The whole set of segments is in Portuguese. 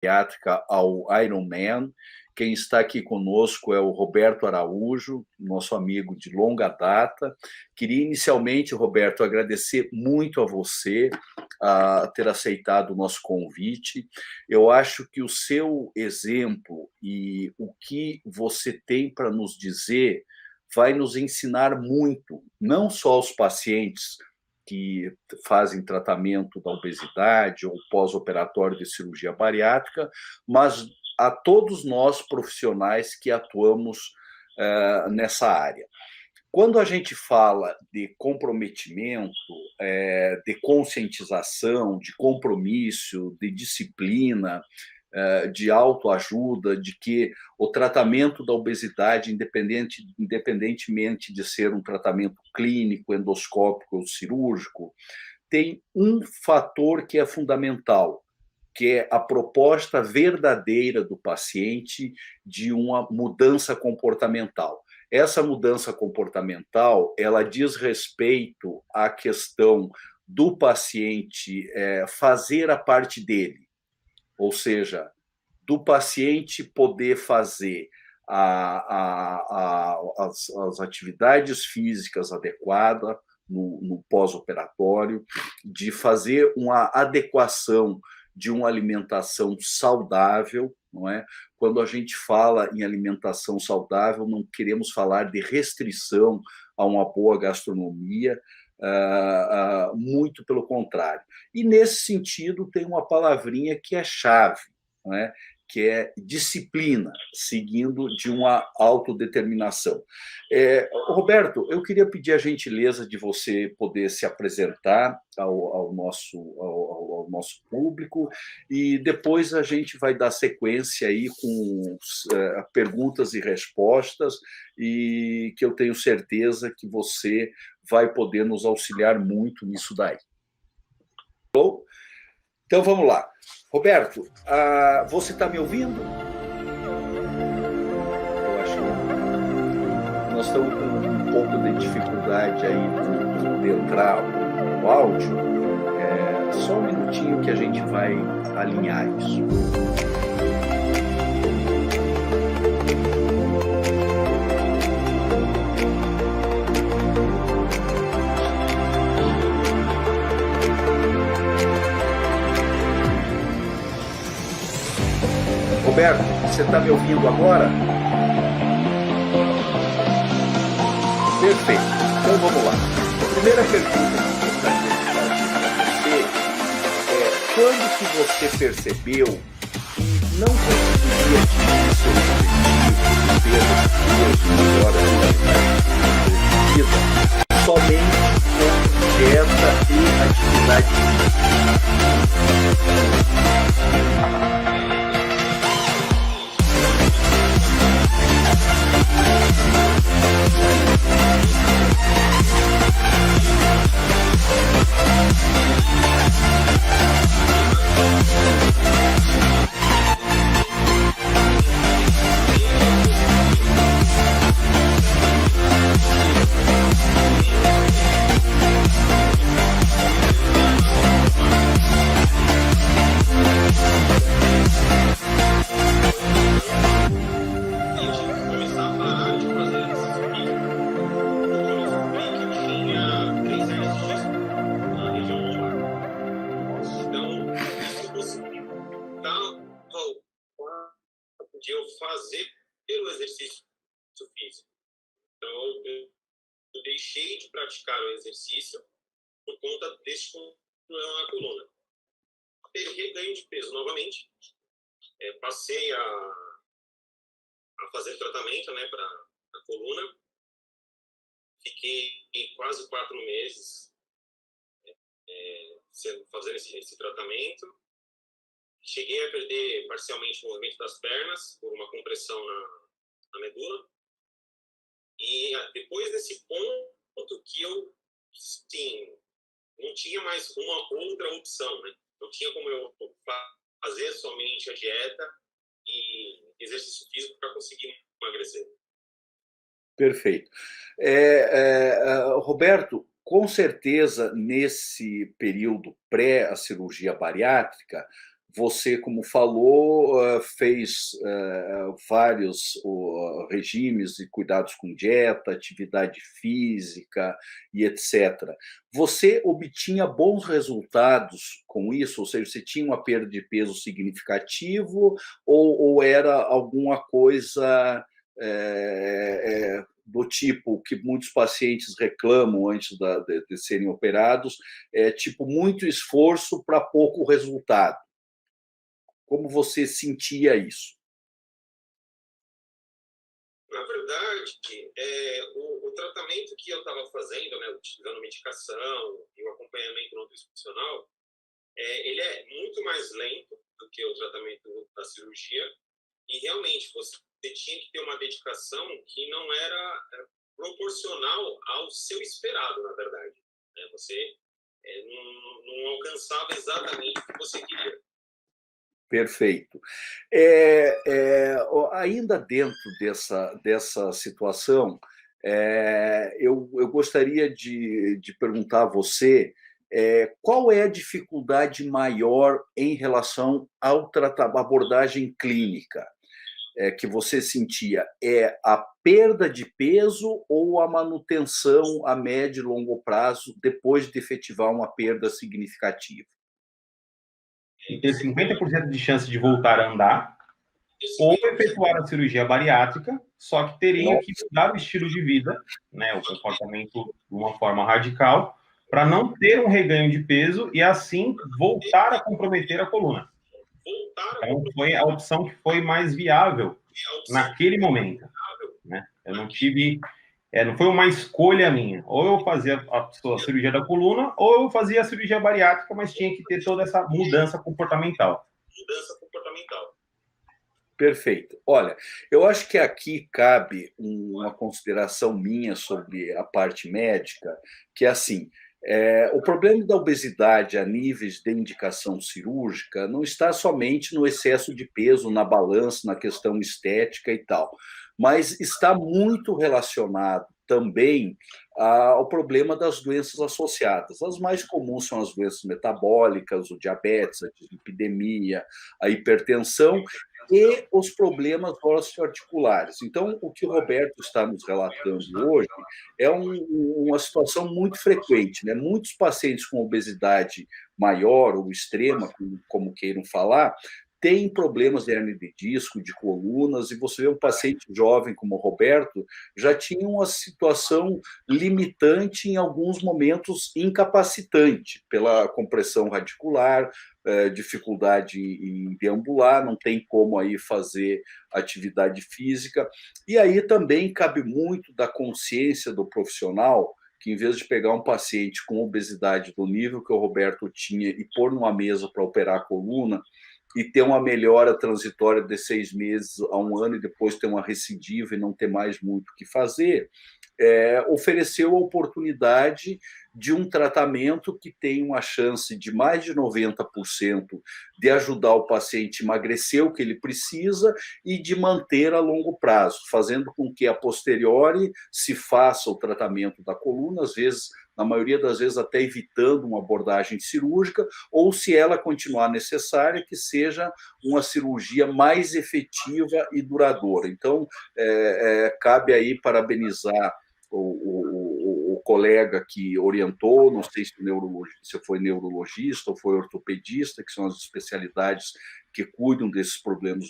bariátrica ao Ironman. Quem está aqui conosco é o Roberto Araújo, nosso amigo de longa data. Queria inicialmente, Roberto, agradecer muito a você a ter aceitado o nosso convite. Eu acho que o seu exemplo e o que você tem para nos dizer vai nos ensinar muito, não só aos pacientes que fazem tratamento da obesidade ou pós-operatório de cirurgia bariátrica, mas a todos nós profissionais que atuamos nessa área. Quando a gente fala de comprometimento, de conscientização, de compromisso, de disciplina, de autoajuda, de que o tratamento da obesidade, independentemente de ser um tratamento clínico, endoscópico ou cirúrgico, tem um fator que é fundamental, que é a proposta verdadeira do paciente de uma mudança comportamental. Essa mudança comportamental, ela diz respeito à questão do paciente fazer a parte dele, ou seja, do paciente poder fazer as atividades físicas adequadas no pós-operatório, de fazer uma adequação de uma alimentação saudável, não é? Quando a gente fala em alimentação saudável, não queremos falar de restrição a uma boa gastronomia, muito pelo contrário. E, nesse sentido, tem uma palavrinha que é chave, não é? Que é disciplina, seguindo de uma autodeterminação. Roberto, eu queria pedir a gentileza de você poder se apresentar ao nosso público e depois a gente vai dar sequência aí com perguntas e respostas e que eu tenho certeza que você vai poder nos auxiliar muito nisso daí. Então, vamos lá. Roberto, você está me ouvindo? Eu acho que nós estamos com um pouco de dificuldade aí de entrar o áudio. Só um minutinho que a gente vai alinhar isso. Roberto, você está me ouvindo agora? Perfeito. Então vamos lá. A primeira pergunta que eu gostaria de fazer para você é: quando que você percebeu que não conseguiria atingir seu objetivo de ter 2 horas de vida somente com dieta e atividade física? Exercício por conta deste problema na coluna. Peguei ganho de peso novamente, passei a fazer tratamento, né, para a coluna, fiquei quase 4 meses fazendo esse tratamento, cheguei a perder parcialmente o movimento das pernas por uma compressão na medula, e depois desse ponto que eu sim, não tinha mais uma outra opção, né? Não tinha como eu fazer somente a dieta e exercício físico para conseguir emagrecer. Perfeito. Roberto, com certeza, nesse período pré a cirurgia bariátrica, você, como falou, fez vários regimes e cuidados com dieta, atividade física e etc. Você obtinha bons resultados com isso? Ou seja, você tinha uma perda de peso significativo ou era alguma coisa do tipo que muitos pacientes reclamam antes de serem operados, tipo muito esforço para pouco resultado? Como você sentia isso? Na verdade, o tratamento que eu estava fazendo, né, utilizando medicação e o acompanhamento nutricional, ele é muito mais lento do que o tratamento da cirurgia, e realmente você tinha que ter uma dedicação que não era proporcional ao seu esperado, na verdade. Né? Você não alcançava exatamente o que você queria. Perfeito. Ainda dentro dessa situação, eu gostaria de perguntar a você qual é a dificuldade maior em relação à abordagem clínica que você sentia? É a perda de peso ou a manutenção a médio e longo prazo depois de efetivar uma perda significativa? E ter 50% de chance de voltar a andar, ou efetuar a cirurgia bariátrica, só que teria que mudar o estilo de vida, né, o comportamento de uma forma radical, para não ter um reganho de peso e, assim, voltar a comprometer a coluna. Então, foi a opção que foi mais viável naquele momento. Né? Eu não tive... não foi uma escolha minha. Ou eu fazia a cirurgia da coluna, ou eu fazia a cirurgia bariátrica, mas tinha que ter toda essa mudança comportamental. Perfeito. Olha, eu acho que aqui cabe uma consideração minha sobre a parte médica, que é assim, o problema da obesidade a níveis de indicação cirúrgica não está somente no excesso de peso, na balança, na questão estética e tal, mas está muito relacionado também ao problema das doenças associadas. As mais comuns são as doenças metabólicas, o diabetes, a dislipidemia, a hipertensão e os problemas osteoarticulares. Então, o que o Roberto está nos relatando hoje é uma situação muito frequente, né? Muitos pacientes com obesidade maior ou extrema, como queiram falar, têm problemas de hernia de disco, de colunas, e você vê um paciente jovem como o Roberto, já tinha uma situação limitante, em alguns momentos incapacitante, pela compressão radicular, dificuldade em deambular, não tem como aí fazer atividade física. E aí também cabe muito da consciência do profissional, que em vez de pegar um paciente com obesidade do nível que o Roberto tinha e pôr numa mesa para operar a coluna, e ter uma melhora transitória de 6 meses a 1 ano e depois ter uma recidiva e não ter mais muito o que fazer, ofereceu a oportunidade de um tratamento que tem uma chance de mais de 90% de ajudar o paciente a emagrecer o que ele precisa e de manter a longo prazo, fazendo com que a posteriori se faça o tratamento da coluna, às vezes, na maioria das vezes, até evitando uma abordagem cirúrgica, ou, se ela continuar necessária, que seja uma cirurgia mais efetiva e duradoura. Então, cabe aí parabenizar o colega que orientou, não sei se foi neurologista ou foi ortopedista, que são as especialidades que cuidam desses problemas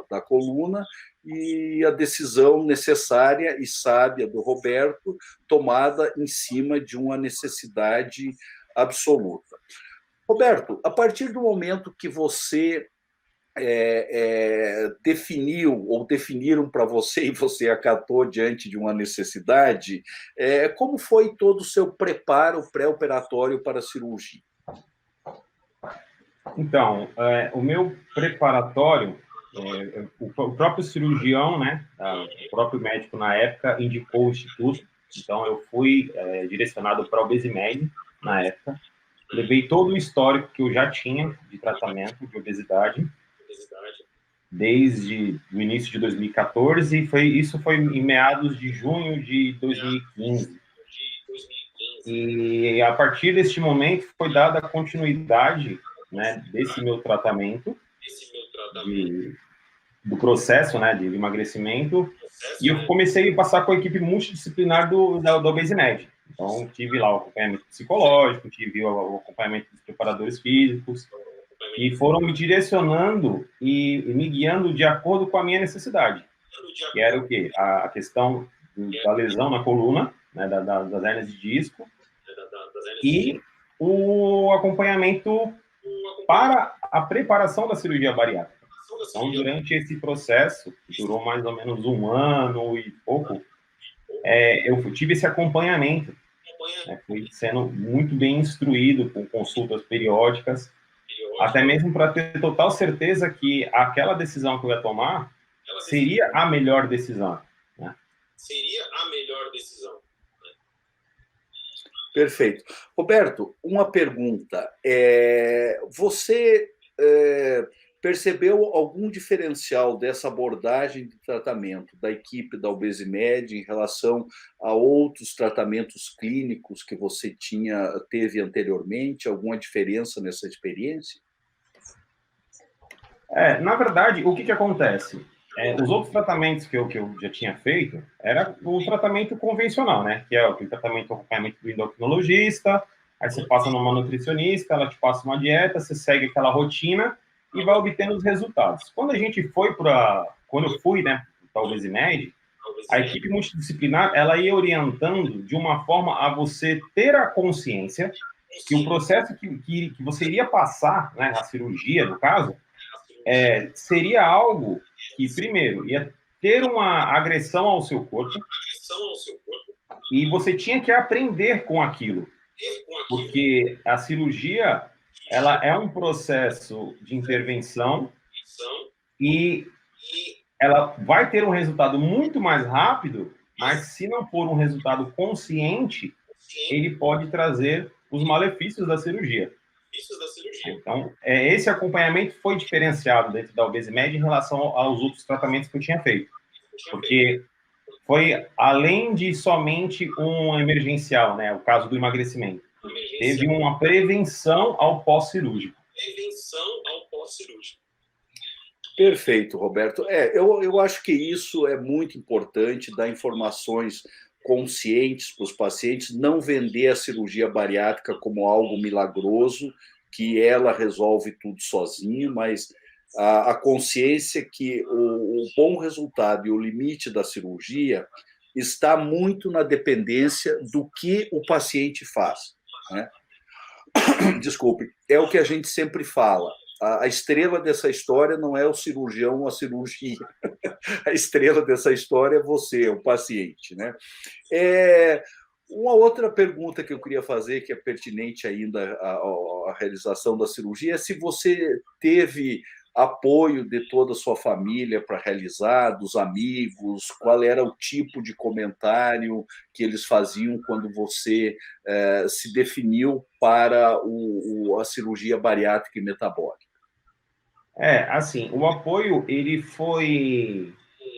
da coluna, e a decisão necessária e sábia do Roberto, tomada em cima de uma necessidade absoluta. Roberto, a partir do momento que você definiu ou definiram para você e você acatou diante de uma necessidade, como foi todo o seu preparo pré-operatório para a cirurgia? Então, o meu preparatório, o próprio cirurgião, né, o próprio médico na época indicou o instituto, então eu fui direcionado para a Obesimed na época, levei todo o histórico que eu já tinha de tratamento de obesidade, desde o início de 2014, isso foi em meados de junho de 2015. E a partir deste momento foi dada continuidade né, desse meu tratamento, do processo, né, de emagrecimento, e eu comecei a passar com a equipe multidisciplinar da Obesined. Então, tive lá o acompanhamento psicológico, tive o acompanhamento dos preparadores físicos, e foram me direcionando e me guiando de acordo com a minha necessidade. Que era o quê? A questão da lesão na coluna, né, das hérnias de disco, e o acompanhamento para a preparação da cirurgia bariátrica. Então, durante esse processo, que durou mais ou menos 1 ano e pouco, eu tive esse acompanhamento, né, fui sendo muito bem instruído, com consultas periódicas, até mesmo para ter total certeza que aquela decisão que eu ia tomar seria a melhor decisão. Né? Seria a melhor decisão. Perfeito. Roberto, uma pergunta. Você percebeu algum diferencial dessa abordagem de tratamento da equipe da Obesimed em relação a outros tratamentos clínicos que você teve anteriormente? Alguma diferença nessa experiência? Na verdade, o que acontece? Os outros tratamentos que eu já tinha feito era o tratamento convencional, né? Que é o acompanhamento do endocrinologista, aí você passa numa nutricionista, ela te passa uma dieta, você segue aquela rotina e vai obtendo os resultados. Quando eu fui, né, para a Obesimed, a equipe multidisciplinar, ela ia orientando de uma forma a você ter a consciência que o processo que você iria passar, né, a cirurgia, no caso, seria algo que, primeiro, ia ter uma agressão ao seu corpo e você tinha que aprender com aquilo, porque a cirurgia, ela é um processo de intervenção e ela vai ter um resultado muito mais rápido, mas se não for um resultado consciente, ele pode trazer os malefícios da cirurgia. Então, esse acompanhamento foi diferenciado dentro da Obesimed em relação aos outros tratamentos que eu tinha feito. Porque foi além de somente um emergencial, né, o caso do emagrecimento. Teve uma prevenção ao pós-cirúrgico. Perfeito, Roberto. Eu acho que isso é muito importante, dar informações conscientes para os pacientes, não vender a cirurgia bariátrica como algo milagroso, que ela resolve tudo sozinho, mas a consciência que o bom resultado e o limite da cirurgia está muito na dependência do que o paciente faz, né? Desculpe, é o que a gente sempre fala. A estrela dessa história não é o cirurgião ou a cirurgia. A estrela dessa história é você, o paciente, né? Uma outra pergunta que eu queria fazer, que é pertinente ainda à realização da cirurgia, é se você teve apoio de toda a sua família para realizar, dos amigos, qual era o tipo de comentário que eles faziam quando você se definiu para a cirurgia bariátrica e metabólica? Assim, o apoio, ele foi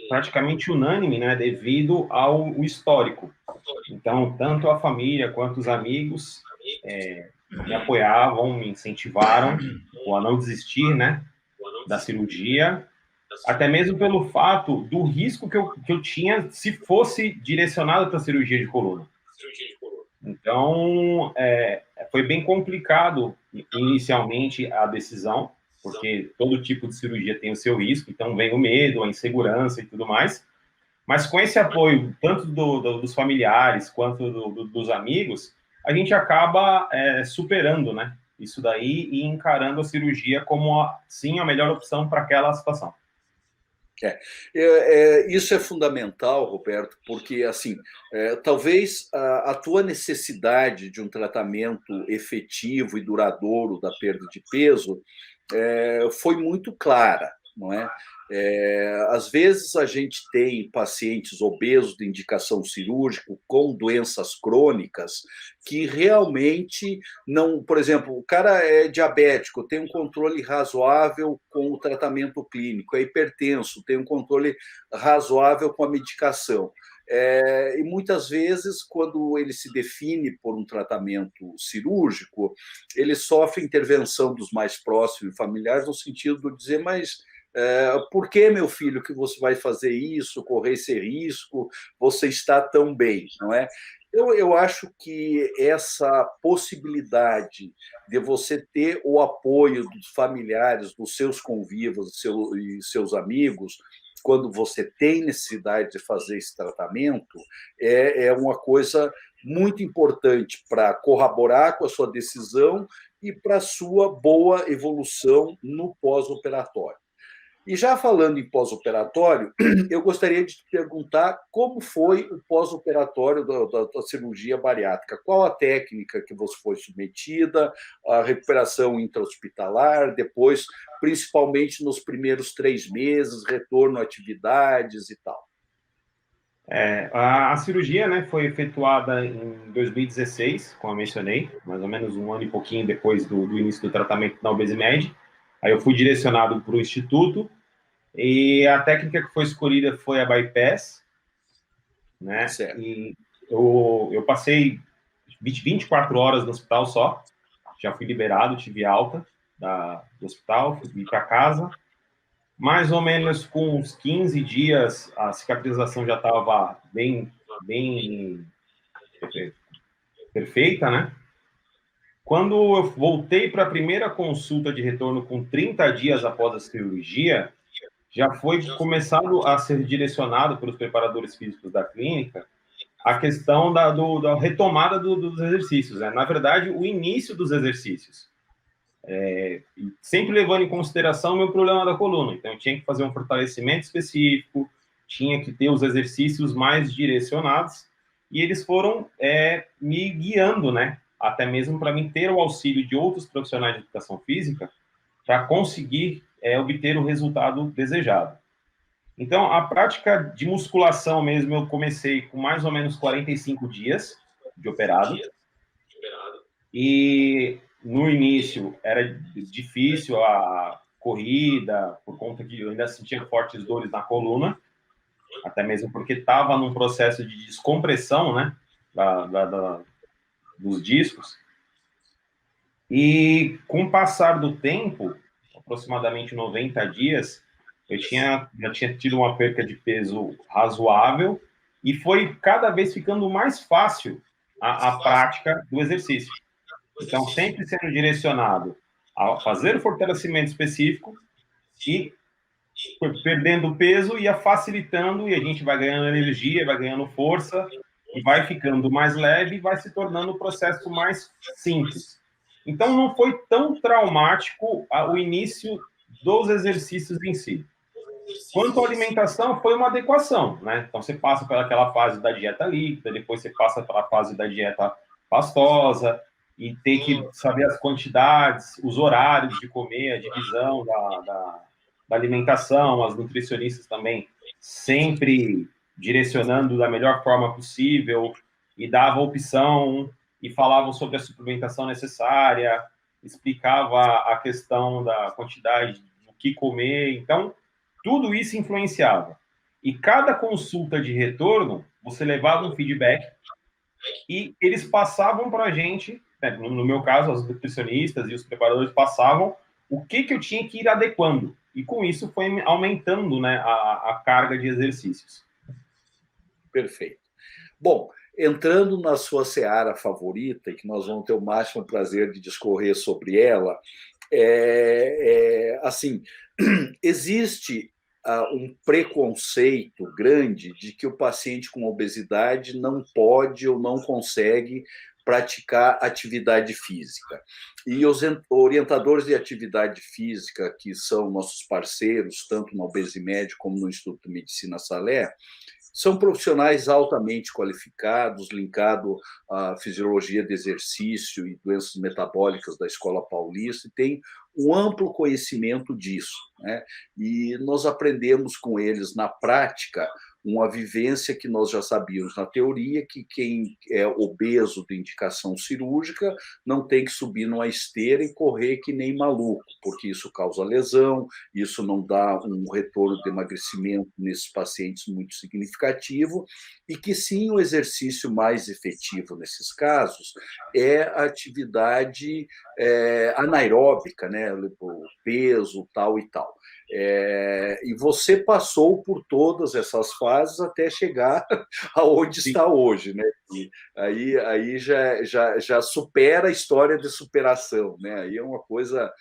praticamente unânime, né, devido ao histórico. Então, tanto a família quanto os amigos me apoiavam, me incentivaram a não desistir, né, da cirurgia, até mesmo pelo fato do risco que eu tinha se fosse direcionado para a cirurgia de coluna. Então, foi bem complicado inicialmente a decisão, porque todo tipo de cirurgia tem o seu risco, então vem o medo, a insegurança e tudo mais. Mas com esse apoio, tanto dos familiares quanto dos amigos, a gente acaba superando, né, isso daí e encarando a cirurgia como, sim, a melhor opção para aquela situação. Isso é fundamental, Roberto, porque assim, talvez a tua necessidade de um tratamento efetivo e duradouro da perda de peso foi muito clara, não é? Às vezes a gente tem pacientes obesos de indicação cirúrgica com doenças crônicas que realmente não... Por exemplo, o cara é diabético, tem um controle razoável com o tratamento clínico, é hipertenso, tem um controle razoável com a medicação. E muitas vezes, quando ele se define por um tratamento cirúrgico, ele sofre intervenção dos mais próximos e familiares, no sentido de dizer, mas por que, meu filho, que você vai fazer isso, correr esse risco, você está tão bem, não é? Eu acho que essa possibilidade de você ter o apoio dos familiares, dos seus convivos e seus amigos, quando você tem necessidade de fazer esse tratamento, é uma coisa muito importante para corroborar com a sua decisão e para a sua boa evolução no pós-operatório. E já falando em pós-operatório, eu gostaria de te perguntar como foi o pós-operatório da cirurgia bariátrica. Qual a técnica que você foi submetida, a recuperação intra-hospitalar, depois, principalmente nos primeiros 3 meses, retorno a atividades e tal? A cirurgia, né, foi efetuada em 2016, como eu mencionei, mais ou menos um ano e pouquinho depois do início do tratamento na Obesimed. Aí eu fui direcionado para o Instituto, e a técnica que foi escolhida foi a bypass, né? Certo. E eu passei 24 horas no hospital só, já fui liberado, tive alta do hospital, fui para casa. Mais ou menos com uns 15 dias, a cicatrização já estava bem perfeita, né? Quando eu voltei para a primeira consulta de retorno com 30 dias após a cirurgia, já foi começado a ser direcionado pelos preparadores físicos da clínica a questão da retomada dos exercícios, né? Na verdade, o início dos exercícios. Sempre levando em consideração o meu problema da coluna. Então, eu tinha que fazer um fortalecimento específico, tinha que ter os exercícios mais direcionados, e eles foram me guiando, né? Até mesmo para mim ter o auxílio de outros profissionais de educação física para conseguir obter o resultado desejado. Então, a prática de musculação mesmo, eu comecei com mais ou menos 45 dias de operado. E no início era difícil a corrida, por conta que eu ainda sentia fortes dores na coluna, até mesmo porque estava num processo de descompressão, né, dos discos. E com o passar do tempo, aproximadamente 90 dias, eu já tinha tido uma perca de peso razoável e foi cada vez ficando mais fácil a prática do exercício. Então, sempre sendo direcionado a fazer o fortalecimento específico e perdendo peso e facilitando, e a gente vai ganhando energia, vai ganhando força, e vai ficando mais leve e vai se tornando o processo mais simples. Então, não foi tão traumático o início dos exercícios em si. Quanto à alimentação, foi uma adequação, né? Então, você passa pelaquela fase da dieta líquida, depois você passa pela fase da dieta pastosa, e ter que saber as quantidades, os horários de comer, a divisão da alimentação, as nutricionistas também sempre direcionando da melhor forma possível, e dava opção, e falavam sobre a suplementação necessária, explicava a questão da quantidade do que comer. Então, tudo isso influenciava. E cada consulta de retorno, você levava um feedback e eles passavam para a gente, né, no meu caso, os nutricionistas e os preparadores passavam o que eu tinha que ir adequando. E com isso foi aumentando, né, a carga de exercícios. Perfeito. Bom, entrando na sua seara favorita, e que nós vamos ter o máximo prazer de discorrer sobre ela, assim, existe um preconceito grande de que o paciente com obesidade não pode ou não consegue praticar atividade física. E os orientadores de atividade física, que são nossos parceiros, tanto na Obesimed como no Instituto de Medicina Salé, são profissionais altamente qualificados, linkados à fisiologia de exercício e doenças metabólicas da Escola Paulista, e têm um amplo conhecimento disso, né? E nós aprendemos com eles, na prática, uma vivência que nós já sabíamos na teoria, que quem é obeso de indicação cirúrgica não tem que subir numa esteira e correr que nem maluco, porque isso causa lesão, isso não dá um retorno de emagrecimento nesses pacientes muito significativo, e que sim, o exercício mais efetivo nesses casos é a atividade anaeróbica, né? O peso, tal e tal. E você passou por todas essas fases até chegar aonde está hoje, né? E aí já supera a história de superação, né? Aí é uma coisa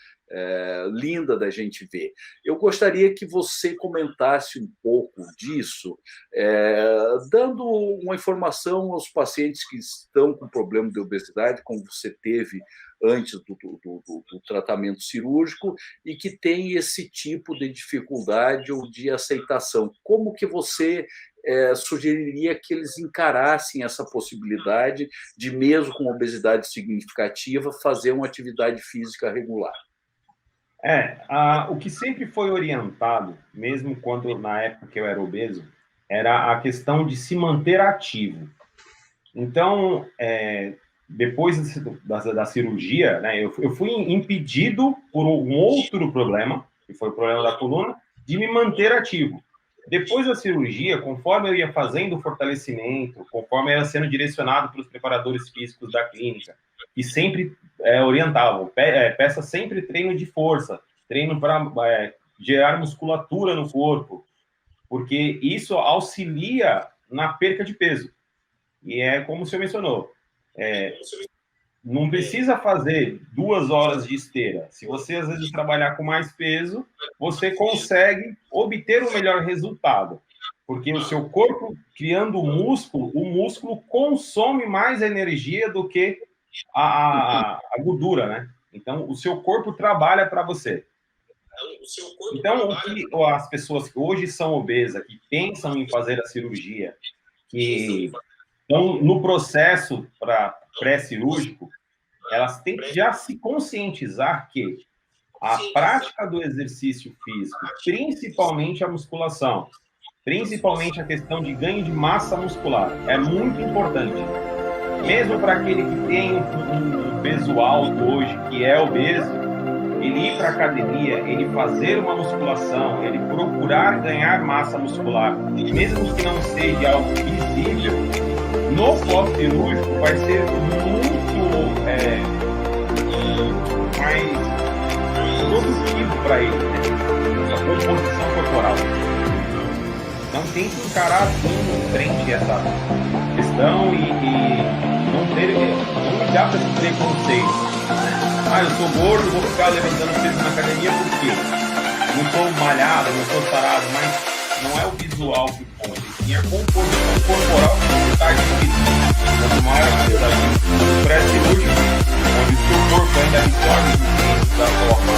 linda da gente ver. Eu gostaria que você comentasse um pouco disso, dando uma informação aos pacientes que estão com problema de obesidade, como você teve antes do tratamento cirúrgico, e que tem esse tipo de dificuldade ou de aceitação. Como que você sugeriria que eles encarassem essa possibilidade de, mesmo com obesidade significativa, fazer uma atividade física regular? O que sempre foi orientado, mesmo quando na época que eu era obeso, era a questão de se manter ativo. Então, depois da cirurgia, né, eu fui impedido por um outro problema, que foi o problema da coluna, de me manter ativo. Depois da cirurgia, conforme eu ia fazendo o fortalecimento, conforme eu ia sendo direcionado pelos preparadores físicos da clínica, que sempre orientavam, peça sempre treino de força, treino para gerar musculatura no corpo, porque isso auxilia na perca de peso. E é como o senhor mencionou, não precisa fazer 2 horas de esteira. Se você, às vezes, trabalhar com mais peso, você consegue obter o melhor resultado. Porque o seu corpo, criando o músculo consome mais energia do que a gordura, né? Então, o seu corpo trabalha para você. Então, o que as pessoas que hoje são obesas, que pensam em fazer a cirurgia, que estão no processo pré-cirúrgico, elas têm que já se conscientizar que a prática do exercício físico, principalmente a musculação, principalmente a questão de ganho de massa muscular, é muito importante. Mesmo para aquele que tem um peso alto hoje, que é obeso, ele ir para a academia, ele fazer uma musculação, ele procurar ganhar massa muscular, mesmo que não seja algo visível, no pós-cirúrgico vai ser muito mais produtivo para ele, né? Essa composição corporal. Então tem que encarar em frente essa questão e não ligar para esse preconceito. Eu sou gordo, vou ficar levantando peso na academia por quê? Não sou malhado, não sou sarado, mas não é o visual que conta, sim a composição corporal que você está adquirindo. Quanto maior a quantidade pré-cirúrgica, onde o seu corpo ainda absorve os nutrientes da forma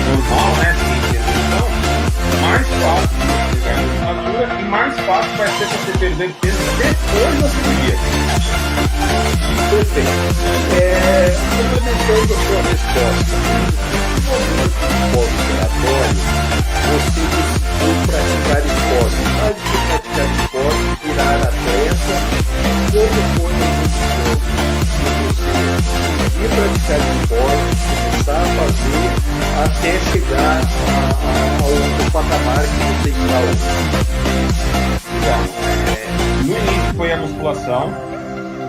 normal, né, sem intervenção, mais fácil você ganhar musculatura e mais fácil vai ser você perder peso depois da cirurgia. Perfeito. Complementando a sua resposta, no pós-operatório, você decidiu praticar esporte. Mais do que praticar esporte, virar atleta, como foi a evolução de você praticar esporte, começar a fazer, até chegar ao patamar que você está hoje? No início foi a musculação.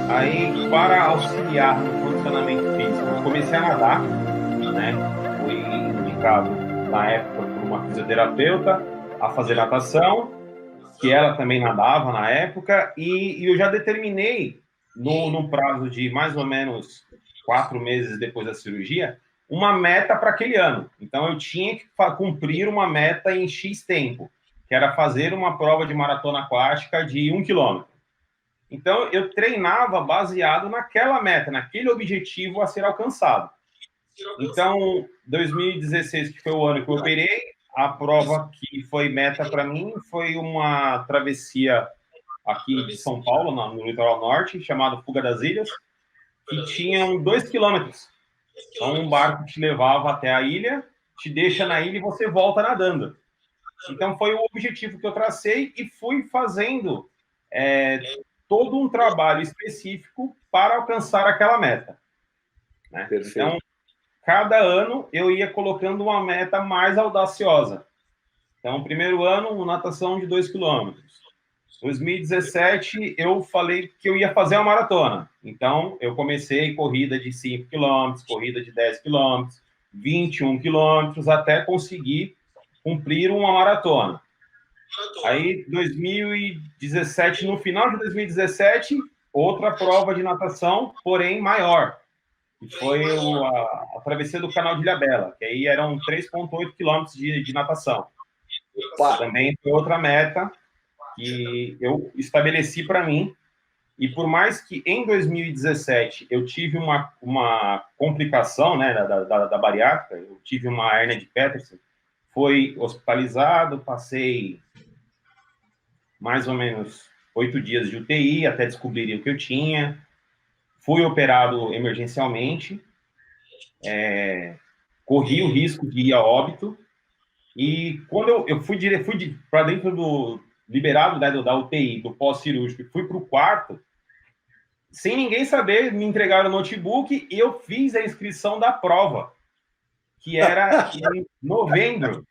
Aí, para auxiliar no funcionamento físico, eu comecei a nadar, né? Fui indicado, na época, por uma fisioterapeuta a fazer natação, que ela também nadava na época, e eu já determinei, no prazo de mais ou menos 4 meses depois da cirurgia, uma meta para aquele ano. Então, eu tinha que cumprir uma meta em X tempo, que era fazer uma prova de maratona aquática de 1 quilômetro. Então, eu treinava baseado naquela meta, naquele objetivo a ser alcançado. Então, 2016, que foi o ano que eu operei, a prova que foi meta para mim foi uma travessia aqui de São Paulo, no litoral norte, chamada Fuga das Ilhas, que tinha 2 quilômetros. Então, um barco te levava até a ilha, te deixa na ilha e você volta nadando. Então, foi o objetivo que eu tracei e fui fazendo todo um trabalho específico para alcançar aquela meta. Né? Então, cada ano eu ia colocando uma meta mais audaciosa. Então, primeiro ano, natação de 2 quilômetros. 2017, eu falei que eu ia fazer uma maratona. Então, eu comecei corrida de 5 quilômetros, corrida de 10 quilômetros, 21 quilômetros, até conseguir cumprir uma maratona. Aí, 2017, no final de 2017, outra prova de natação, porém maior, que foi a travessia do Canal de Ilhabela, que aí eram 3,8 quilômetros de natação. Também foi outra meta que eu estabeleci para mim, e por mais que em 2017 eu tive uma complicação, né, da bariátrica, eu tive uma hérnia de Peterson, foi hospitalizado, passei mais ou menos 8 dias de UTI até descobrirem o que eu tinha, fui operado emergencialmente, corri o risco de ir a óbito, e quando eu fui para dentro liberado da UTI, do pós-cirúrgico, e fui para o quarto, sem ninguém saber, me entregaram o notebook e eu fiz a inscrição da prova, que era em novembro.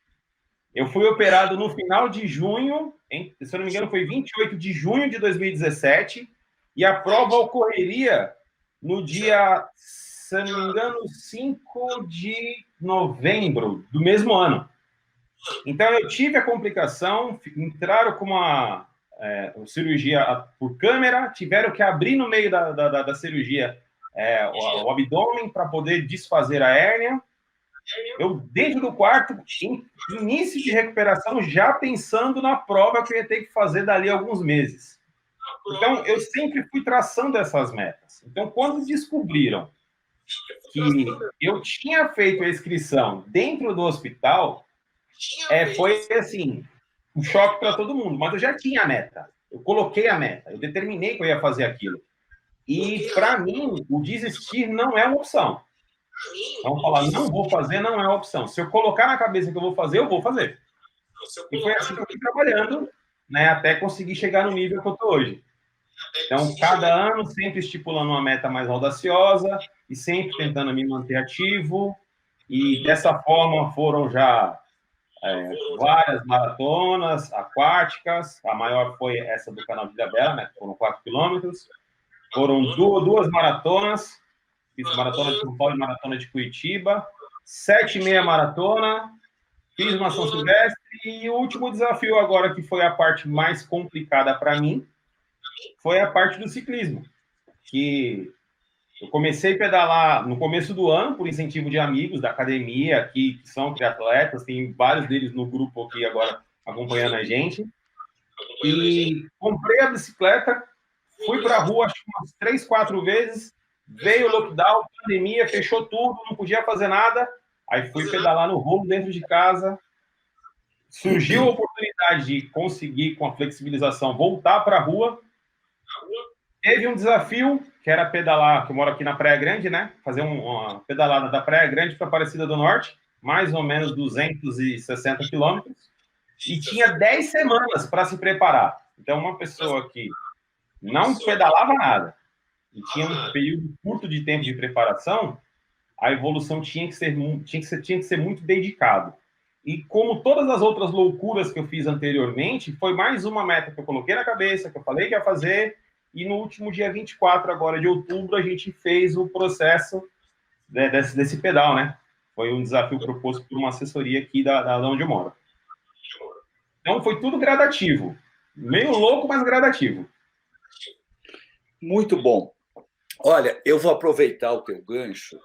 Eu fui operado no final de junho, se eu não me engano, foi 28 de junho de 2017, e a prova ocorreria no dia, se eu não me engano, 5 de novembro do mesmo ano. Então, eu tive a complicação, entraram com uma cirurgia por câmera, tiveram que abrir no meio da cirurgia o abdômen para poder desfazer a hérnia. Eu, dentro do quarto, em início de recuperação, já pensando na prova que eu ia ter que fazer dali a alguns meses. Então, eu sempre fui traçando essas metas. Então, quando descobriram que eu tinha feito a inscrição dentro do hospital, foi assim, um choque para todo mundo, mas eu já tinha a meta, eu coloquei a meta, eu determinei que eu ia fazer aquilo. E, para mim, o desistir não é uma opção. Então, falar, não vou fazer, não é uma opção. Se eu colocar na cabeça que eu vou fazer, eu vou fazer. E foi assim que eu fui trabalhando, né, até conseguir chegar no nível que eu estou hoje. Então, cada ano, sempre estipulando uma meta mais audaciosa e sempre tentando me manter ativo. E, dessa forma, foram já várias maratonas aquáticas. A maior foi essa do Canal de Ilhabela, né, que foram 4 quilômetros. Foram duas maratonas. Fiz maratona de São Paulo e maratona de Curitiba. 7,5 maratona. Fiz uma São Silvestre. E o último desafio agora, que foi a parte mais complicada para mim, foi a parte do ciclismo. Que eu comecei a pedalar no começo do ano, por incentivo de amigos da academia aqui, que são triatletas, tem vários deles no grupo aqui agora acompanhando a gente. E comprei a bicicleta, fui para a rua acho que umas 3, 4 vezes, veio o lockdown, pandemia, fechou tudo, não podia fazer nada, aí fui pedalar no rolo dentro de casa, surgiu a oportunidade de conseguir, com a flexibilização, voltar para a rua. Teve um desafio, que era pedalar, que eu moro aqui na Praia Grande, né? Fazer uma pedalada da Praia Grande para Aparecida do Norte, mais ou menos 260 quilômetros, e tinha 10 semanas para se preparar. Então, uma pessoa que não pedalava nada e tinha um período curto de tempo de preparação, a evolução tinha que ser muito dedicado. E como todas as outras loucuras que eu fiz anteriormente, foi mais uma meta que eu coloquei na cabeça, que eu falei que ia fazer, e no último dia 24 agora de outubro, a gente fez o processo desse pedal, né? Foi um desafio proposto por uma assessoria aqui da onde eu moro. Então, foi tudo gradativo. Meio louco, mas gradativo. Muito bom. Olha, eu vou aproveitar o teu gancho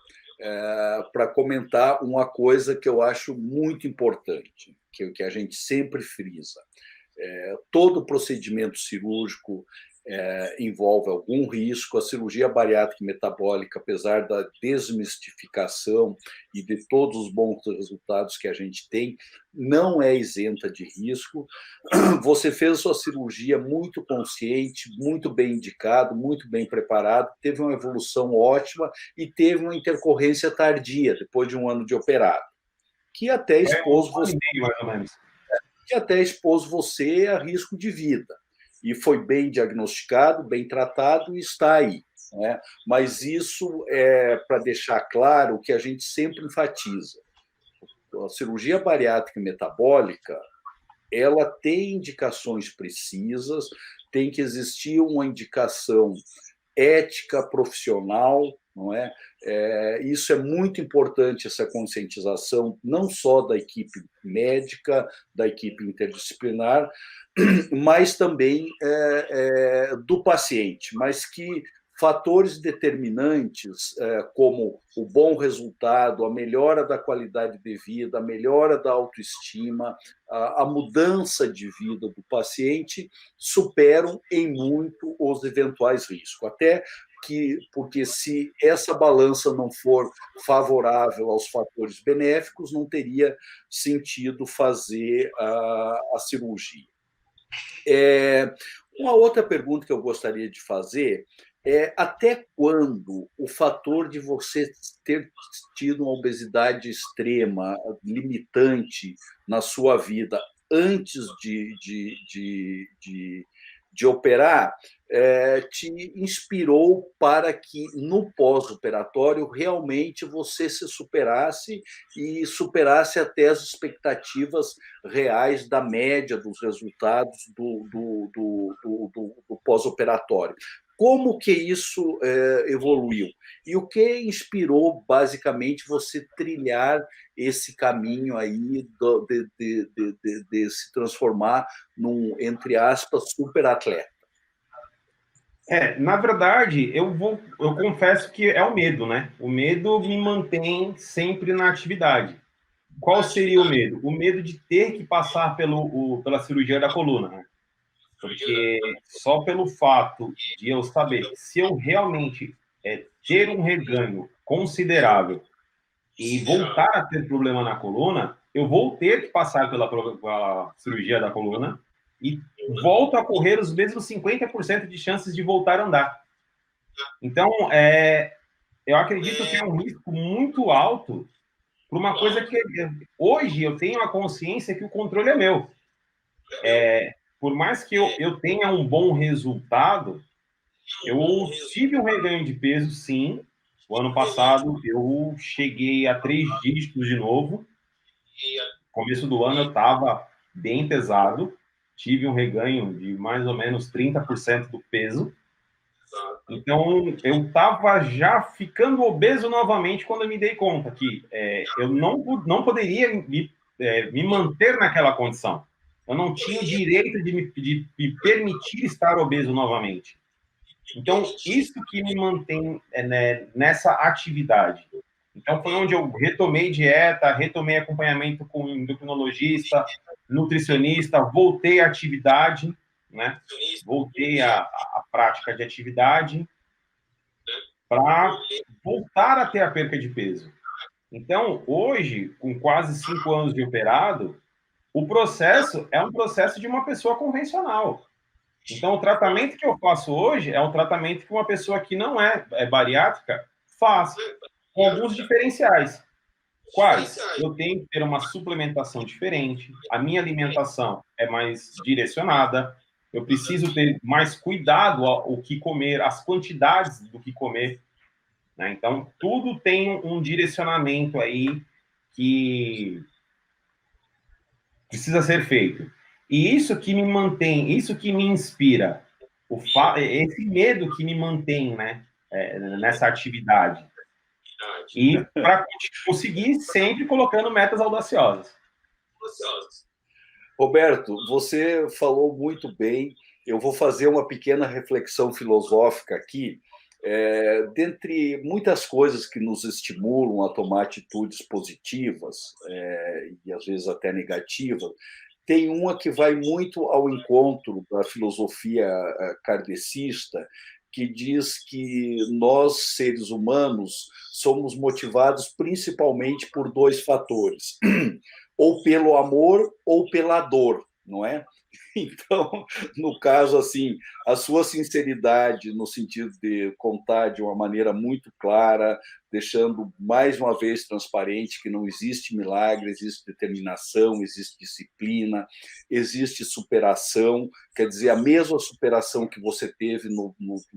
para comentar uma coisa que eu acho muito importante, que a gente sempre frisa. Todo procedimento cirúrgico envolve algum risco. A cirurgia bariátrica e metabólica, apesar da desmistificação e de todos os bons resultados que a gente tem, não é isenta de risco. Você fez a sua cirurgia muito consciente, muito bem indicado, muito bem preparado, teve uma evolução ótima e teve uma intercorrência tardia, depois de um ano de operado, que até expôs você... Mais ou menos. que até expôs você a risco de vida. E foi bem diagnosticado, bem tratado e está aí. Né? Mas isso é para deixar claro o que a gente sempre enfatiza. A cirurgia bariátrica metabólica, ela tem indicações precisas, tem que existir uma indicação ética profissional, não é? Isso é muito importante, essa conscientização, não só da equipe médica, da equipe interdisciplinar, mas também do paciente, mas que fatores determinantes, como o bom resultado, a melhora da qualidade de vida, a melhora da autoestima, a mudança de vida do paciente, superam em muito os eventuais riscos. Até porque se essa balança não for favorável aos fatores benéficos, não teria sentido fazer a cirurgia. Uma outra pergunta que eu gostaria de fazer é até quando o fator de você ter tido uma obesidade extrema, limitante na sua vida antes de operar, te inspirou para que no pós-operatório realmente você se superasse e superasse até as expectativas reais da média dos resultados do pós-operatório. Como que isso evoluiu? E o que inspirou, basicamente, você trilhar esse caminho aí de se transformar num, entre aspas, super atleta? Na verdade, eu confesso que é o medo, né? O medo me mantém sempre na atividade. Qual seria o medo? O medo de ter que passar pela cirurgia da coluna, né? Porque só pelo fato de eu saber que se eu realmente ter um reganho considerável e voltar a ter problema na coluna, eu vou ter que passar pela cirurgia da coluna e volto a correr os mesmos 50% de chances de voltar a andar. Então, eu acredito que é um risco muito alto para uma coisa que hoje eu tenho a consciência que o controle é meu. Por mais que eu tenha um bom resultado, eu tive um reganho de peso, sim. O ano passado eu cheguei a 3 dígitos de novo. No começo do ano eu estava bem pesado. Tive um reganho de mais ou menos 30% do peso. Então, eu estava já ficando obeso novamente quando eu me dei conta que eu não poderia me manter naquela condição. Eu não tinha o direito de me permitir estar obeso novamente. Então, isso que me mantém nessa atividade. Então, foi onde eu retomei dieta, retomei acompanhamento com endocrinologista, nutricionista, voltei à atividade, né? Voltei à prática de atividade para voltar a ter a perca de peso. Então, hoje, com quase 5 anos de operado, o processo é um processo de uma pessoa convencional. Então, o tratamento que eu faço hoje é um tratamento que uma pessoa que não é bariátrica faz, com alguns diferenciais. Quais? Eu tenho que ter uma suplementação diferente, a minha alimentação é mais direcionada, eu preciso ter mais cuidado ao que comer, as quantidades do que comer, né? Então, tudo tem um direcionamento aí que precisa ser feito. E isso que me mantém, isso que me inspira, esse medo que me mantém, né, nessa atividade. E para conseguir sempre colocando metas audaciosas. Roberto, você falou muito bem. Eu vou fazer uma pequena reflexão filosófica aqui. Dentre muitas coisas que nos estimulam a tomar atitudes positivas, e às vezes até negativas, tem uma que vai muito ao encontro da filosofia kardecista, que diz que nós, seres humanos, somos motivados principalmente por 2 fatores, ou pelo amor ou pela dor, não é? Então, no caso, assim, a sua sinceridade no sentido de contar de uma maneira muito clara deixando mais uma vez transparente que não existe milagre, existe determinação, existe disciplina, existe superação. Quer dizer, a mesma superação que você teve no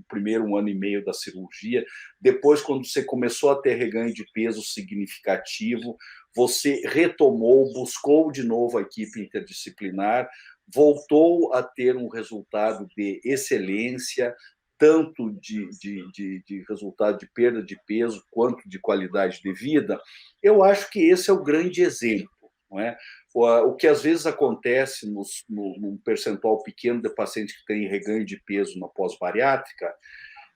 primeiro ano e meio da cirurgia, depois, quando você começou a ter reganho de peso significativo, você retomou, buscou de novo a equipe interdisciplinar, voltou a ter um resultado de excelência, tanto de resultado de perda de peso quanto de qualidade de vida. Eu acho que esse é o grande exemplo, não é? O que às vezes acontece num percentual pequeno de pacientes que têm reganho de peso na pós-bariátrica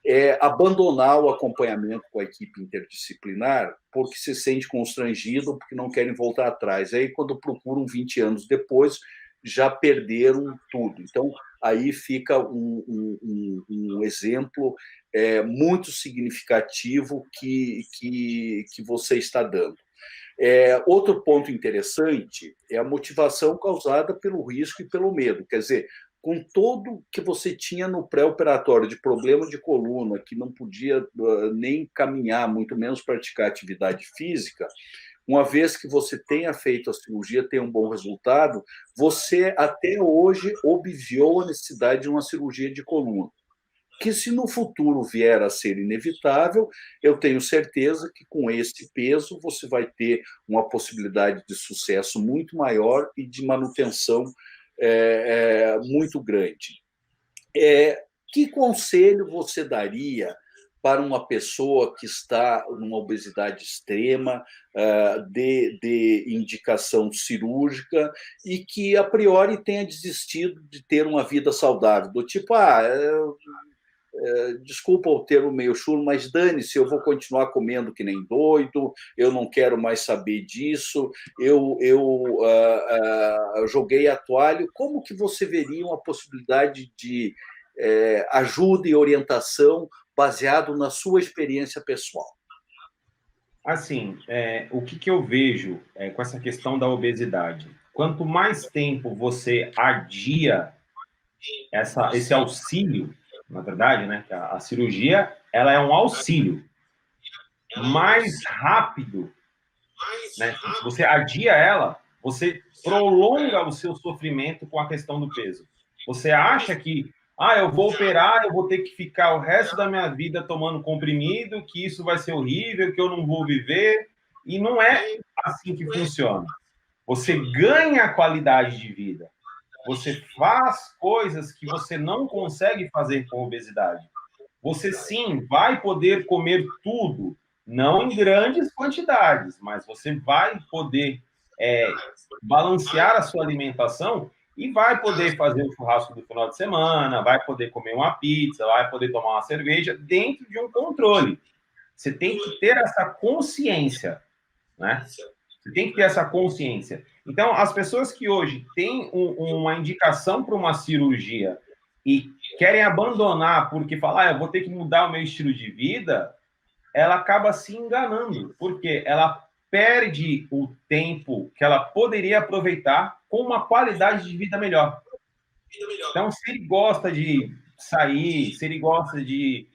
é abandonar o acompanhamento com a equipe interdisciplinar porque se sente constrangido, porque não querem voltar atrás. Aí, quando procuram 20 anos depois, já perderam tudo. Então, aí fica um exemplo muito significativo que você está dando. Outro ponto interessante é a motivação causada pelo risco e pelo medo. Quer dizer, com todo que você tinha no pré-operatório de problema de coluna, que não podia nem caminhar, muito menos praticar atividade física, uma vez que você tenha feito a cirurgia, tenha um bom resultado, você até hoje obviou a necessidade de uma cirurgia de coluna. Que se no futuro vier a ser inevitável, eu tenho certeza que com esse peso você vai ter uma possibilidade de sucesso muito maior e de manutenção muito grande. Que conselho você daria para uma pessoa que está numa obesidade extrema, de indicação cirúrgica, e que, a priori, tenha desistido de ter uma vida saudável? Do tipo, desculpa o termo meio chulo, mas dane-se, eu vou continuar comendo que nem doido, eu não quero mais saber disso, eu joguei a toalha. Como que você veria uma possibilidade de ajuda e orientação baseado na sua experiência pessoal? Assim, o que eu vejo com essa questão da obesidade? Quanto mais tempo você adia esse auxílio, na verdade, né? A cirurgia, ela é um auxílio mais rápido, né? Se você adia ela, você prolonga o seu sofrimento com a questão do peso. Você acha que, eu vou operar, eu vou ter que ficar o resto da minha vida tomando comprimido, que isso vai ser horrível, que eu não vou viver, e não é assim que funciona. Você ganha qualidade de vida. Você faz coisas que você não consegue fazer com obesidade. Você, sim, vai poder comer tudo, não em grandes quantidades, mas você vai poder balancear a sua alimentação e vai poder fazer um churrasco do final de semana, vai poder comer uma pizza, vai poder tomar uma cerveja dentro de um controle. Você tem que ter essa consciência, né? Você tem que ter essa consciência. Então, as pessoas que hoje têm uma indicação para uma cirurgia e querem abandonar porque falam, eu vou ter que mudar o meu estilo de vida, ela acaba se enganando, porque ela perde o tempo que ela poderia aproveitar com uma qualidade de vida melhor. Então, se ele gosta de sair, se ele gosta de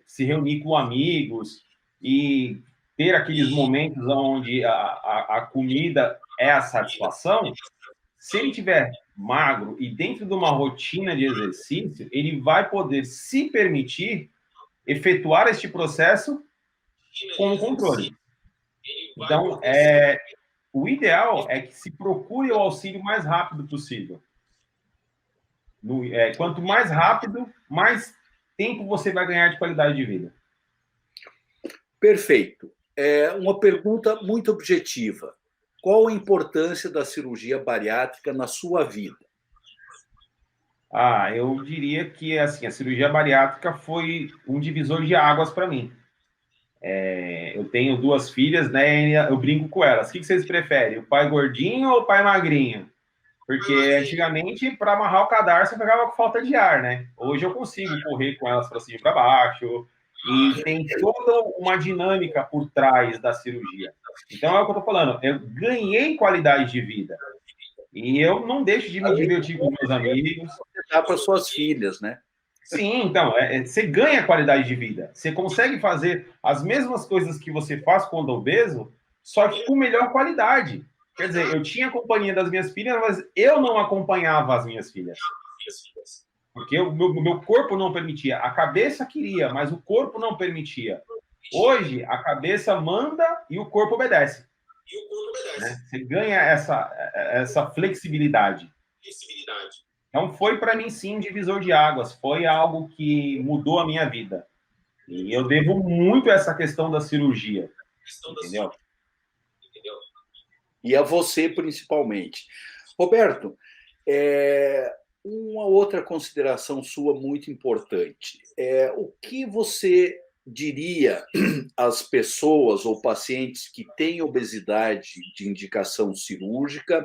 se reunir com amigos e ter aqueles momentos onde a comida é a satisfação, se ele tiver magro e dentro de uma rotina de exercício, ele vai poder se permitir efetuar este processo com o controle. Então, o ideal é que se procure o auxílio mais rápido possível. Quanto mais rápido, mais tempo você vai ganhar de qualidade de vida. Perfeito. Uma pergunta muito objetiva. Qual a importância da cirurgia bariátrica na sua vida? Eu diria que assim, a cirurgia bariátrica foi um divisor de águas para mim. Eu tenho 2 filhas, né? Eu brinco com elas. O que vocês preferem? O pai gordinho ou o pai magrinho? Porque antigamente, para amarrar o cadarço, eu ficava com falta de ar, né? Hoje eu consigo correr com elas para cima e para baixo. E tem toda uma dinâmica por trás da cirurgia. Então, é o que eu estou falando. Eu ganhei qualidade de vida. E eu não deixo de me divertir com meus amigos. Dá para suas filhas, né? Sim, então, você ganha qualidade de vida. Você consegue fazer as mesmas coisas que você faz quando obeso, só que com melhor qualidade. Quer dizer, eu tinha a companhia das minhas filhas, mas eu não acompanhava as minhas filhas. Porque o meu corpo não permitia. A cabeça queria, mas o corpo não permitia. Hoje, a cabeça manda e o corpo obedece. Né? Você ganha essa flexibilidade. Então, foi para mim, sim, um divisor de águas. Foi algo que mudou a minha vida. E eu devo muito a essa questão da cirurgia. Entendeu? E a você, principalmente. Roberto, uma outra consideração sua muito importante. O que você diria às pessoas ou pacientes que têm obesidade de indicação cirúrgica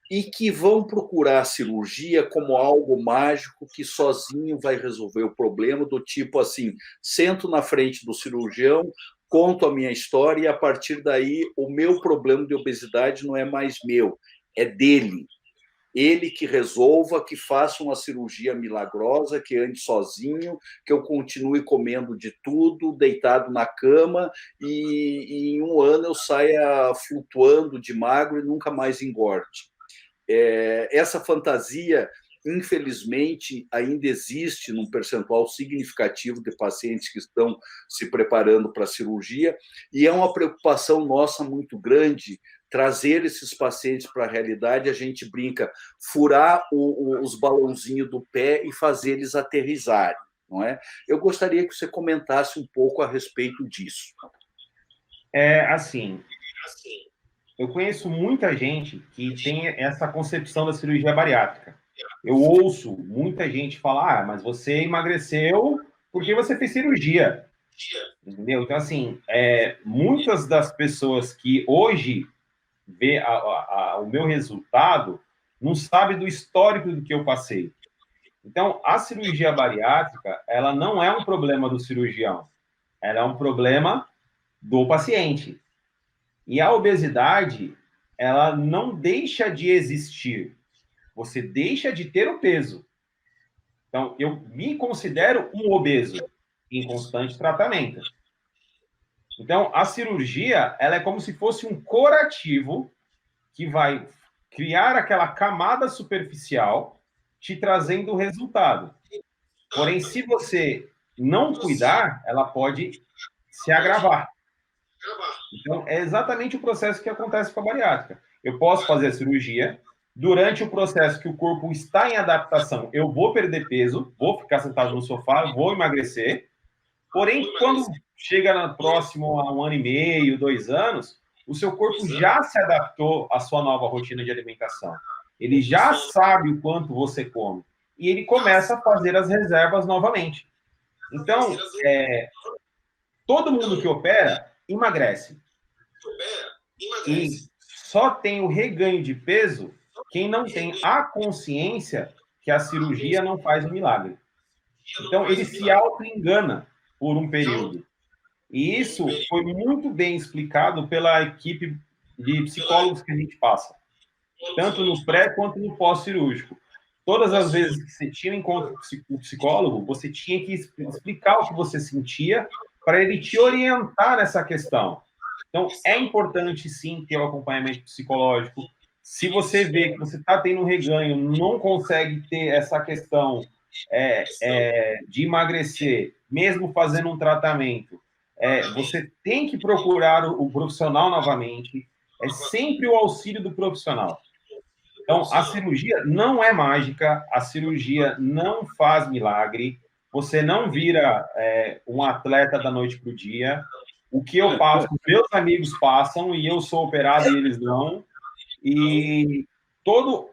e que vão procurar a cirurgia como algo mágico que sozinho vai resolver o problema, do tipo assim, sento na frente do cirurgião, conto a minha história e a partir daí o meu problema de obesidade não é mais meu, é dele. Ele que resolva, que faça uma cirurgia milagrosa, que ande sozinho, que eu continue comendo de tudo, deitado na cama, e em um ano eu saia flutuando de magro e nunca mais engorde. Essa fantasia, infelizmente, ainda existe num percentual significativo de pacientes que estão se preparando para a cirurgia, e é uma preocupação nossa muito grande trazer esses pacientes para a realidade. A gente brinca, furar os balãozinhos do pé e fazer eles aterrissarem, não é? Eu gostaria que você comentasse um pouco a respeito disso. Assim, eu conheço muita gente que tem essa concepção da cirurgia bariátrica. Eu ouço muita gente falar, mas você emagreceu porque você fez cirurgia. Entendeu? Então, assim, muitas das pessoas que hoje vê o meu resultado não sabem do histórico do que eu passei. Então, a cirurgia bariátrica, ela não é um problema do cirurgião, ela é um problema do paciente. E a obesidade, ela não deixa de existir. Você deixa de ter o peso. Então, eu me considero um obeso em constante tratamento. Então, a cirurgia, ela é como se fosse um curativo que vai criar aquela camada superficial, te trazendo o resultado. Porém, se você não cuidar, ela pode se agravar. Então, é exatamente o processo que acontece com a bariátrica. Eu posso fazer a cirurgia, durante o processo que o corpo está em adaptação, eu vou perder peso, vou ficar sentado no sofá, vou emagrecer. Porém, quando chega próximo a 1 ano e meio, 2 anos, o seu corpo já se adaptou à sua nova rotina de alimentação. Ele já sabe o quanto você come. E ele começa a fazer as reservas novamente. Então, todo mundo que opera emagrece. E só tem o reganho de peso quem não tem a consciência que a cirurgia não faz um milagre. Então, ele se auto-engana por um período. E isso foi muito bem explicado pela equipe de psicólogos que a gente passa, tanto no pré quanto no pós-cirúrgico. Todas as vezes que você tinha um encontro com o psicólogo, você tinha que explicar o que você sentia para ele te orientar nessa questão. Então, é importante, sim, ter o acompanhamento psicológico. Se você vê que você está tendo um reganho, não consegue ter essa questão de emagrecer, mesmo fazendo um tratamento, você tem que procurar o profissional novamente. É sempre o auxílio do profissional. Então, a cirurgia não é mágica, a cirurgia não faz milagre, você não vira um atleta da noite para o dia. O que eu passo, meus amigos passam, e eu sou operado e eles não. E todos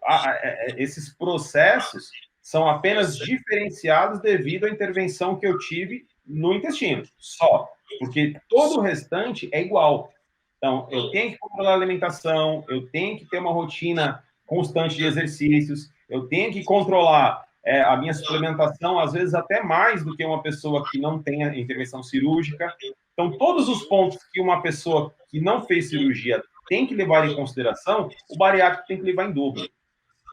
esses processos são apenas diferenciados devido à intervenção que eu tive no intestino, só. Porque todo o restante é igual. Então, eu tenho que controlar a alimentação, eu tenho que ter uma rotina constante de exercícios, eu tenho que controlar a minha suplementação, às vezes até mais do que uma pessoa que não tem a intervenção cirúrgica. Então, todos os pontos que uma pessoa que não fez cirurgia tem que levar em consideração, o bariátrico tem que levar em dobro.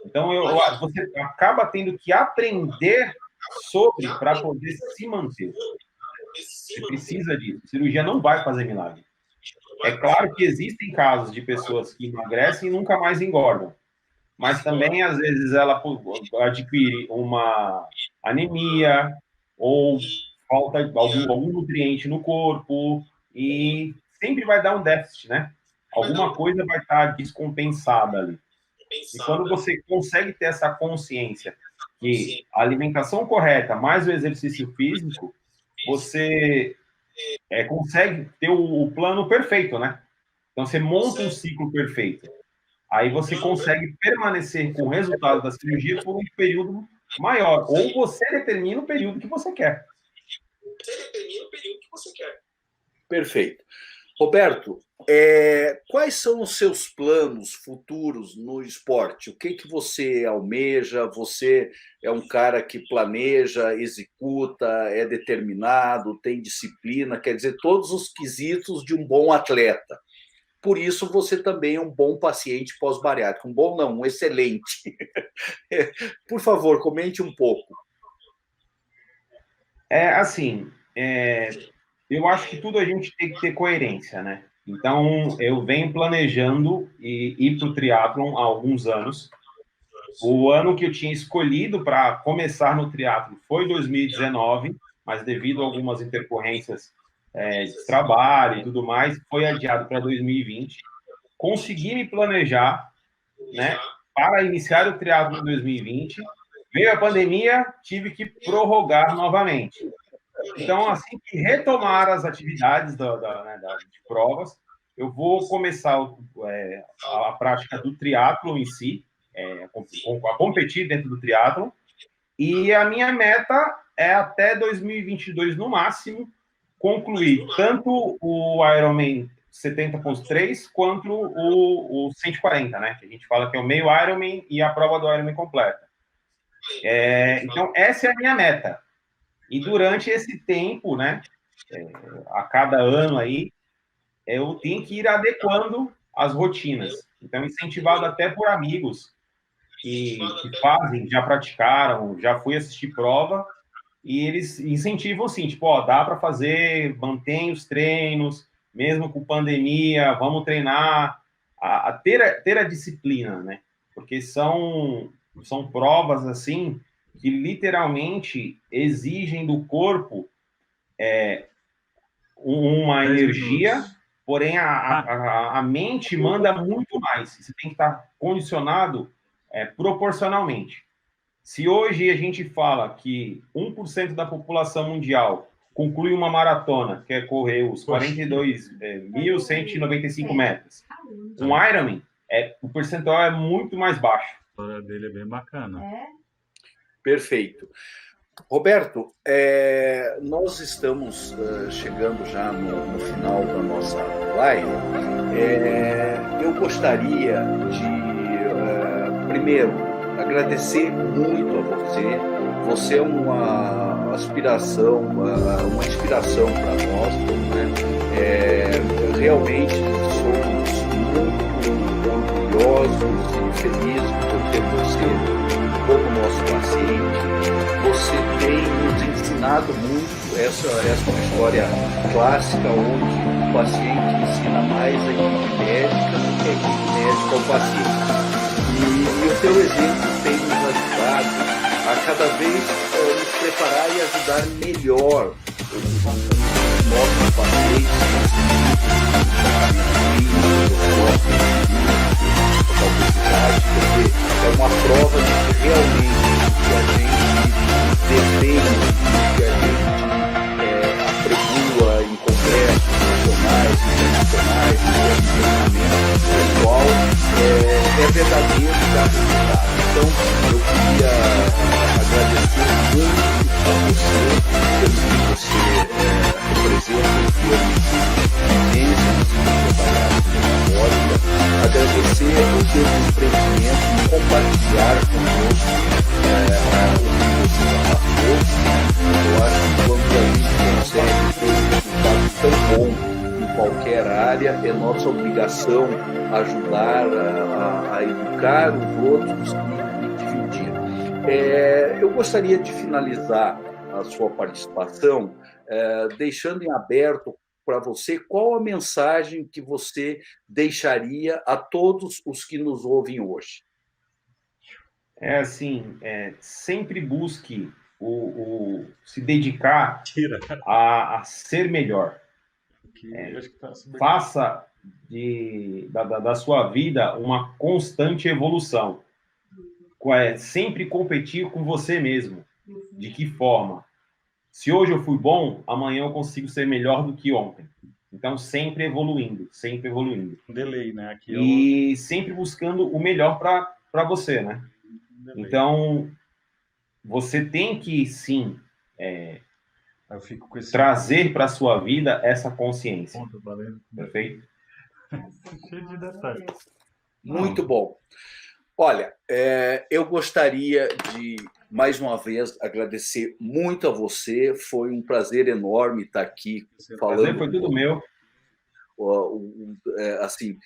Então, você acaba tendo que aprender para poder se manter. Você precisa disso. A cirurgia não vai fazer milagre. É claro que existem casos de pessoas que emagrecem e nunca mais engordam. Mas também, às vezes, ela adquire uma anemia ou falta algum nutriente no corpo e sempre vai dar um déficit, né? Alguma coisa vai estar descompensada ali. E quando você consegue ter essa consciência que a alimentação correta mais o exercício físico, você consegue ter o plano perfeito, né? Então, você monta um ciclo perfeito. Aí você consegue permanecer com o resultado da cirurgia por um período maior. Ou você determina o período que você quer. Perfeito. Roberto, quais são os seus planos futuros no esporte? O que você almeja? Você é um cara que planeja, executa, é determinado, tem disciplina, quer dizer, todos os quesitos de um bom atleta. Por isso, você também é um bom paciente pós-bariátrico. Um bom não, um excelente. Por favor, comente um pouco. Eu acho que tudo a gente tem que ter coerência, né? Então, eu venho planejando ir para o triatlon há alguns anos. O ano que eu tinha escolhido para começar no triatlon foi 2019, mas devido a algumas intercorrências de trabalho e tudo mais, foi adiado para 2020. Consegui me planejar, né, para iniciar o triatlon em 2020. Veio a pandemia, tive que prorrogar novamente. Então, assim que retomar as atividades de provas, eu vou começar a prática do triatlon em si, a competir dentro do triatlon, e a minha meta é até 2022, no máximo, concluir tanto o Ironman 70.3 quanto o 140, né? Que a gente fala que é o meio Ironman e a prova do Ironman completa. Então, essa é a minha meta. E durante esse tempo, né, a cada ano aí, eu tenho que ir adequando as rotinas. Então, incentivado até por amigos que fazem, já praticaram, já fui assistir prova, e eles incentivam assim, tipo, dá para fazer, mantém os treinos, mesmo com pandemia, vamos treinar, ter a disciplina, né? Porque são provas, assim, que literalmente exigem do corpo uma energia, porém a mente manda muito mais. Você tem que estar condicionado proporcionalmente. Se hoje a gente fala que 1% da população mundial conclui uma maratona, que é correr os 42.195 metros, um Ironman, o percentual é muito mais baixo. A história dele é bem bacana. Perfeito. Roberto, nós estamos chegando já no final da nossa live. Eu gostaria de, primeiro, agradecer muito a você. Você é uma inspiração para nós, né? Realmente somos muito orgulhosos e felizes por ter você como nosso paciente. Você tem nos ensinado muito, essa é uma história clássica onde o paciente ensina mais a equipe médica do que a equipe médica ao paciente. E o teu exemplo tem nos ajudado a cada vez nos preparar e ajudar melhor os nossos pacientes porque é uma prova de que realmente que a gente defende, que a gente apregua em congressos nacionais, internacionais, treinamento pessoal, é verdadeiro e dá resultado. Então, eu queria agradecer muito a você pelo que você representa em termos de vivência no trabalhado de memória, agradecer o seu empreendimento e compartilhar conosco o que você já passou. Eu acho que quando a gente consegue ter um resultado tão bom em qualquer área, é nossa obrigação ajudar a educar os outros e dividir. Eu gostaria de finalizar a sua participação deixando em aberto para você qual a mensagem que você deixaria a todos os que nos ouvem hoje. Sempre busque se dedicar a ser melhor. Faça da sua vida uma constante evolução. Sempre competir com você mesmo. De que forma? Se hoje eu fui bom, amanhã eu consigo ser melhor do que ontem. Então, sempre evoluindo, sempre evoluindo. Delay, né? Aqui sempre buscando o melhor para você, né? Então, você tem que, sim, trazer para a sua vida essa consciência. Perfeito? Cheio de detalhes. Muito bom. Olha, eu gostaria de, mais uma vez, agradecer muito a você. Foi um prazer enorme estar aqui falando. O prazer foi tudo meu. Assim,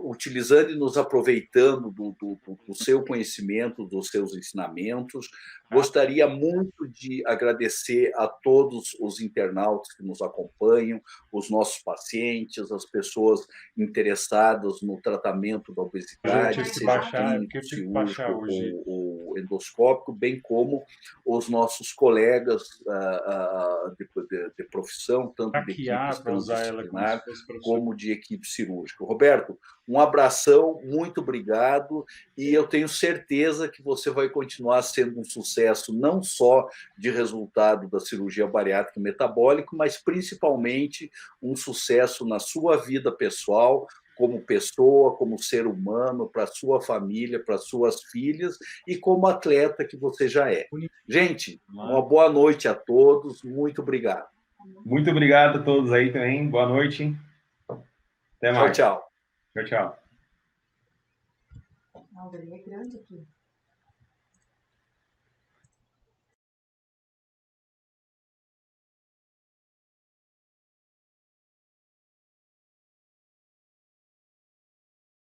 utilizando e nos aproveitando do seu conhecimento, dos seus ensinamentos. Gostaria muito de agradecer a todos os internautas que nos acompanham, os nossos pacientes, as pessoas interessadas no tratamento da obesidade, seja clínico, cirúrgico ou endoscópico, bem como os nossos colegas de profissão, tanto de equipes transdisciplinares como de equipe cirúrgica. Roberto, um abração, muito obrigado, e eu tenho certeza que você vai continuar sendo um sucesso, não só de resultado da cirurgia bariátrica e metabólica, mas principalmente um sucesso na sua vida pessoal, como pessoa, como ser humano, para sua família, para suas filhas e como atleta que você já é. Gente, uma boa noite a todos, muito obrigado. Muito obrigado a todos aí também. Boa noite. Até mais. Tchau, tchau. Tchau, tchau. É grande aqui.